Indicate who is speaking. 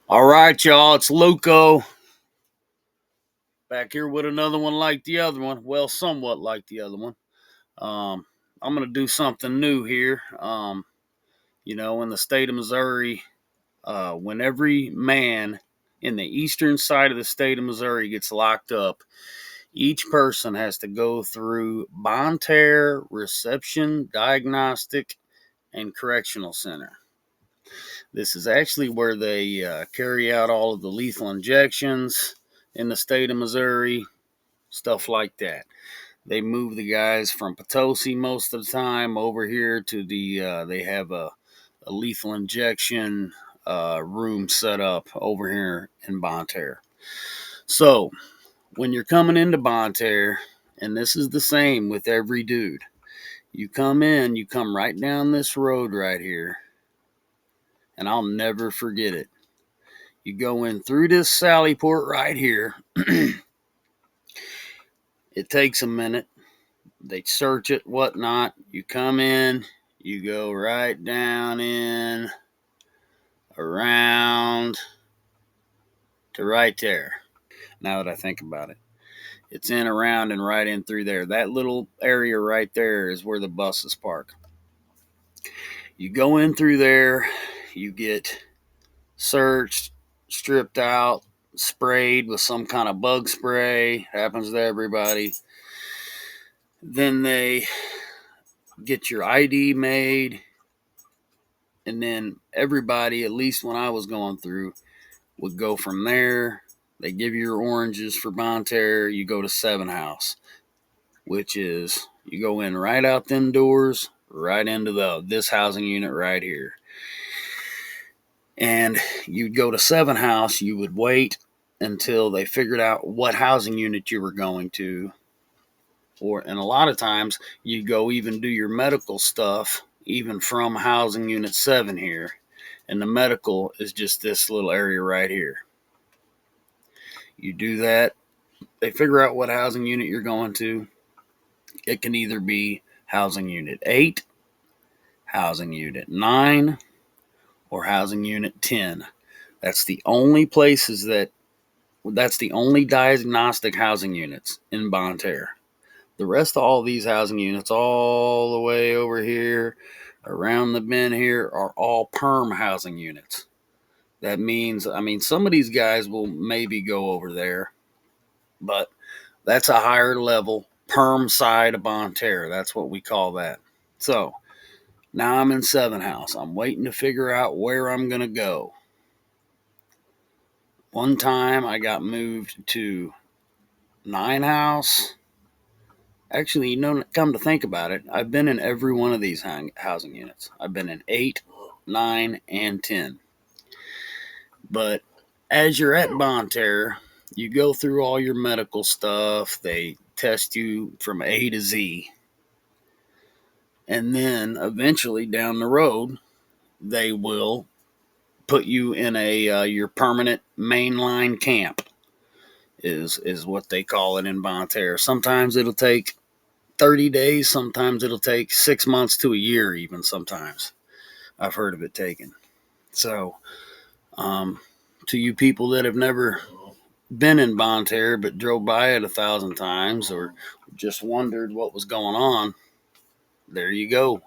Speaker 1: All right, y'all, it's Luco back here with another one like the other one. Well, somewhat like the other one. Um, I'm going to do something new here. In the state of Missouri, when every man in the eastern side of the state of Missouri gets locked up, each person has to go through Bonne Terre Reception, Diagnostic, and Correctional Center. This is actually where they carry out all of the lethal injections in the state of Missouri, stuff like that. They move the guys from Potosi most of the time over here to they have a lethal injection room set up over here in Bonne Terre. So, when you're coming into Bonne Terre, and this is the same with every dude, you come in, you come right down this road right here, and I'll never forget it. You go in through this sally port right here. It takes a minute. They search it, whatnot. You come in, you go right down in, around to right there. Now that I think about it, it's in, around, and right in through there. That little area right there is where the buses park. You go in through there, you get searched, stripped out, sprayed with some kind of bug spray. Happens to everybody. Then they get your ID made, and then everybody, at least when I was going through, would go from there. They give you your oranges for Bonne Terre. You go to Seven House, which is you go in right out them doors, right into this housing unit right here. And you'd go to Seven House. You would wait until they figured out what housing unit you were going to, and a lot of times you go even do your medical stuff even from housing unit 7 here, and the medical is just this little area right here. You do that, they figure out what housing unit you're going to. It can either be housing unit 8, housing unit 9, or housing unit 10. That's the only that's the only diagnostic housing units in Bonne Terre. The rest of all these housing units, all the way over here, around the bend here, are all perm housing units. That means, some of these guys will maybe go over there, but that's a higher level perm side of Bonne Terre. That's what we call that. So now I'm in Seven House. I'm waiting to figure out where I'm going to go. One time I got moved to 9 House. Actually, come to think about it, I've been in every one of these housing units. I've been in 8, 9, and 10. But as you're at Bonne Terre, you go through all your medical stuff. They test you from A to Z. And then eventually down the road, they will put you in your permanent mainline camp, is what they call it in Bonne Terre. Sometimes it'll take 30 days. Sometimes it'll take 6 months to a year, even sometimes. I've heard of it taken. So, to you people that have never been in Bonne Terre but drove by it 1,000 times or just wondered what was going on, there you go.